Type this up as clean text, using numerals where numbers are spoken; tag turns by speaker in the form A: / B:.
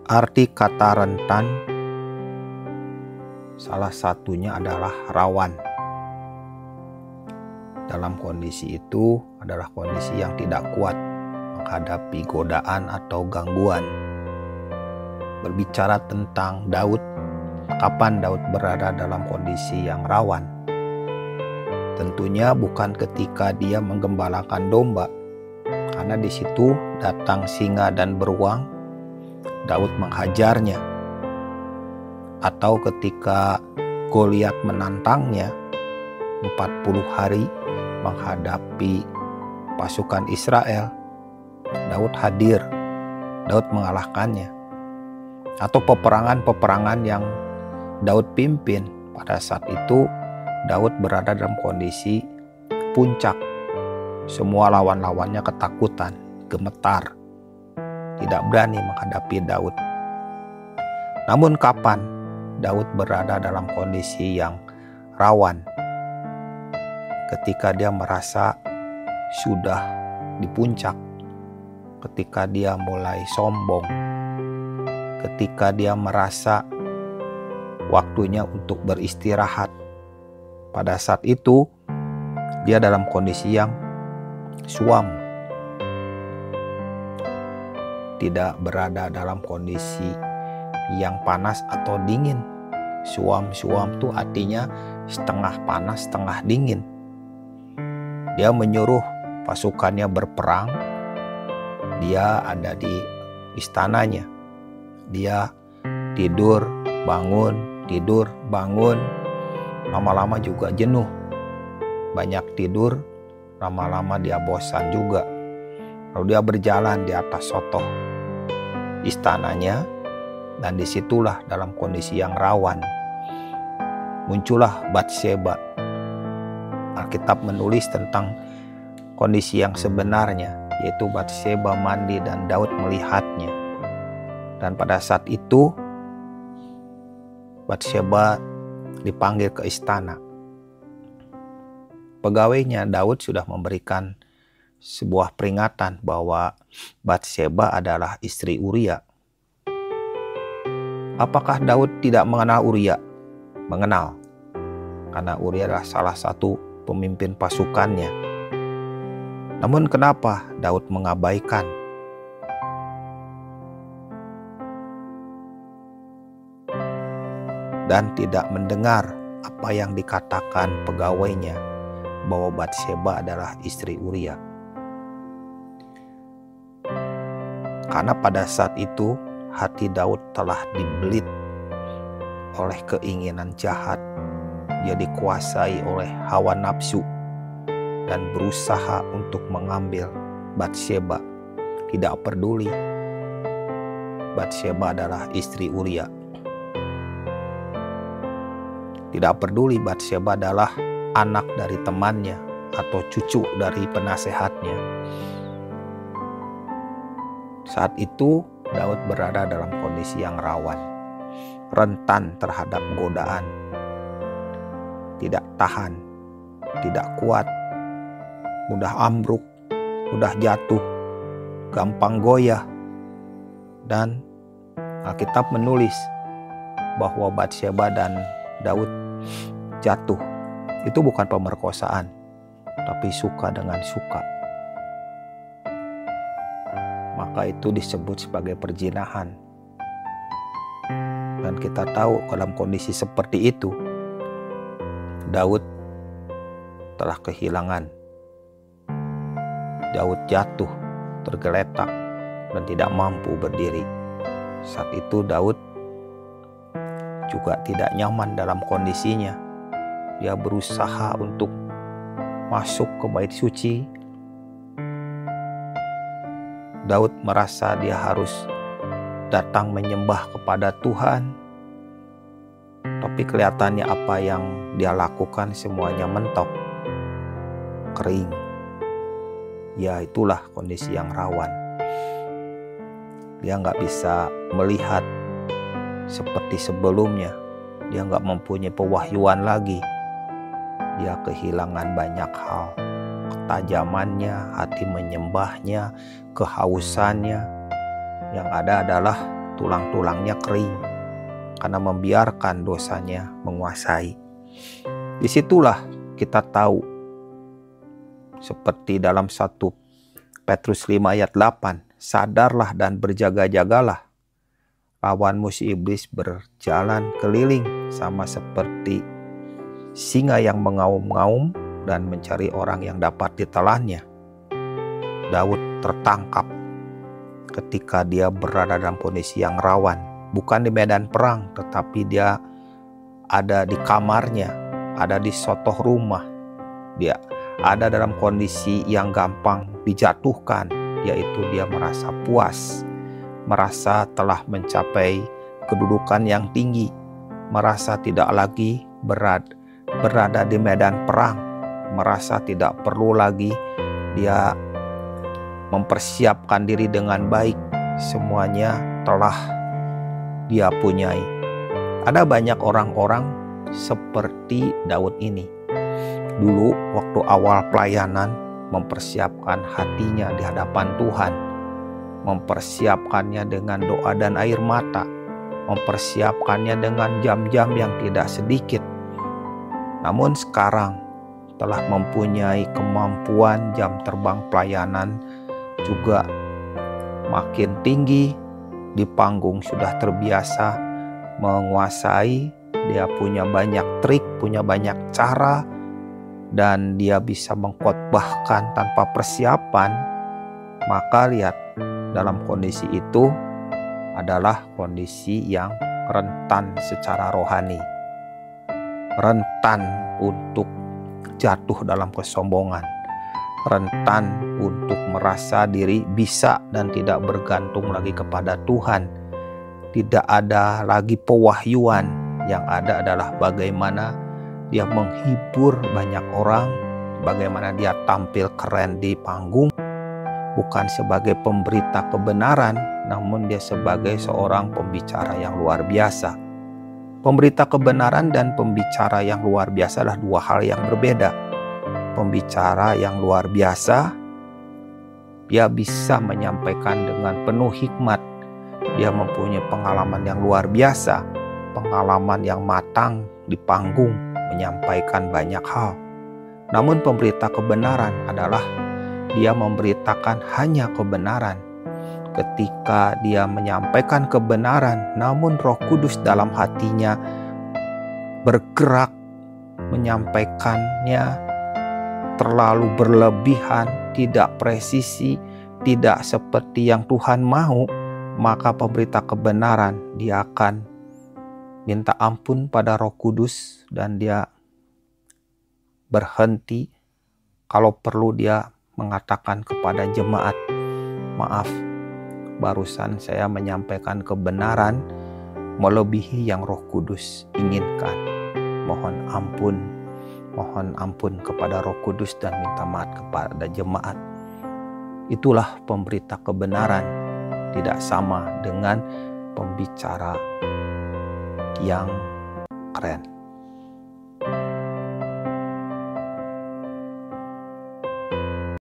A: Arti kata rentan salah satunya adalah rawan. Dalam kondisi itu adalah kondisi yang tidak kuat menghadapi godaan atau gangguan. Berbicara tentang Daud, kapan Daud berada dalam kondisi yang rawan? Tentunya bukan ketika dia menggembalakan domba, karena di situ datang singa dan beruang, Daud menghajarnya. Atau ketika Goliat menantangnya 40 hari menghadapi pasukan Israel, Daud hadir, Daud mengalahkannya. Atau peperangan-peperangan yang Daud pimpin, pada saat itu Daud berada dalam kondisi puncak. Semua lawan-lawannya ketakutan, gemetar, tidak berani menghadapi Daud. Namun kapan Daud berada dalam kondisi yang rawan? Ketika dia merasa sudah di puncak, ketika dia mulai sombong, ketika dia merasa waktunya untuk beristirahat. Pada saat itu dia dalam kondisi yang suam, tidak berada dalam kondisi yang panas atau dingin. Suam-suam itu artinya setengah panas, setengah dingin. Dia menyuruh pasukannya berperang. Dia ada di istananya. Dia tidur, bangun, tidur, bangun. Lama-lama juga jenuh. Banyak tidur, lama-lama dia bosan juga. Lalu dia berjalan di atas sotoh istananya, dan disitulah dalam kondisi yang rawan muncullah Batseba. Alkitab menulis tentang kondisi yang sebenarnya, yaitu Batseba mandi dan Daud melihatnya. Dan pada saat itu Batseba dipanggil ke istana. Pegawainya Daud sudah memberikan sebuah peringatan bahwa Batseba adalah istri Uria. Apakah Daud tidak mengenal Uria? Mengenal, karena Uria adalah salah satu pemimpin pasukannya. Namun kenapa Daud mengabaikan? Dan tidak mendengar apa yang dikatakan pegawainya bahwa Batseba adalah istri Uria. Karena pada saat itu hati Daud telah dibelit oleh keinginan jahat. Dia dikuasai oleh hawa nafsu dan berusaha untuk mengambil Batseba. Tidak peduli Batseba adalah istri Uria. Tidak peduli Batseba adalah anak dari temannya atau cucu dari penasehatnya. Saat itu Daud berada dalam kondisi yang rawan, rentan terhadap godaan, tidak tahan, tidak kuat, mudah ambruk, mudah jatuh, gampang goyah. Dan Alkitab menulis bahwa Batseba dan Daud jatuh. Itu bukan pemerkosaan, tapi suka dengan suka. Maka itu disebut sebagai perzinahan. Dan kita tahu dalam kondisi seperti itu, Daud telah kehilangan. Daud jatuh, tergeletak, dan tidak mampu berdiri. Saat itu Daud juga tidak nyaman dalam kondisinya. Dia berusaha untuk masuk ke bait suci. Daud merasa dia harus datang menyembah kepada Tuhan. Tapi kelihatannya apa yang dia lakukan semuanya mentok, kering. Ya, itulah kondisi yang rawan. Dia nggak bisa melihat seperti sebelumnya. Dia nggak mempunyai pewahyuan lagi. Dia kehilangan banyak hal. Ketajamannya, hati menyembahnya, kehausannya. Yang ada adalah tulang-tulangnya kering karena membiarkan dosanya menguasai. Disitulah kita tahu, seperti dalam 1 Petrus 5 ayat 8, sadarlah dan berjaga-jagalah. Lawanmu si iblis berjalan keliling sama seperti singa yang mengaum-ngaum dan mencari orang yang dapat ditelannya. Daud tertangkap ketika dia berada dalam kondisi yang rawan. Bukan di medan perang, tetapi dia ada di kamarnya, ada di sotoh rumah. Dia ada dalam kondisi yang gampang dijatuhkan, yaitu dia merasa puas, merasa telah mencapai kedudukan yang tinggi, merasa tidak lagi berada di medan perang, merasa tidak perlu lagi dia mempersiapkan diri dengan baik. Semuanya telah dia punyai. Ada banyak orang-orang seperti Daud ini. Dulu waktu awal pelayanan mempersiapkan hatinya di hadapan Tuhan, mempersiapkannya dengan doa dan air mata, mempersiapkannya dengan jam-jam yang tidak sedikit. Namun sekarang telah mempunyai kemampuan, jam terbang pelayanan juga makin tinggi, di panggung sudah terbiasa menguasai, dia punya banyak trik, punya banyak cara, dan dia bisa mengkhotbahkan tanpa persiapan. Maka lihat, dalam kondisi itu adalah kondisi yang rentan secara rohani, rentan untuk jatuh dalam kesombongan, rentan untuk merasa diri bisa dan tidak bergantung lagi kepada Tuhan. Tidak ada lagi pewahyuan, yang ada adalah bagaimana dia menghibur banyak orang, bagaimana dia tampil keren di panggung, bukan sebagai pemberita kebenaran, namun dia sebagai seorang pembicara yang luar biasa. Pemberita kebenaran dan pembicara yang luar biasa adalah dua hal yang berbeda. Pembicara yang luar biasa, dia bisa menyampaikan dengan penuh hikmat. Dia mempunyai pengalaman yang luar biasa, pengalaman yang matang di panggung, menyampaikan banyak hal. Namun pemberita kebenaran adalah dia memberitakan hanya kebenaran. Ketika dia menyampaikan kebenaran, namun Roh Kudus dalam hatinya bergerak menyampaikannya terlalu berlebihan, tidak presisi, tidak seperti yang Tuhan mau, maka pemberita kebenaran dia akan minta ampun pada Roh Kudus dan dia berhenti. Kalau perlu dia mengatakan kepada jemaat, maaf, barusan saya menyampaikan kebenaran melebihi yang Roh Kudus inginkan. Mohon ampun kepada Roh Kudus dan minta maaf kepada jemaat. Itulah pemberita kebenaran, tidak sama dengan pembicara yang keren.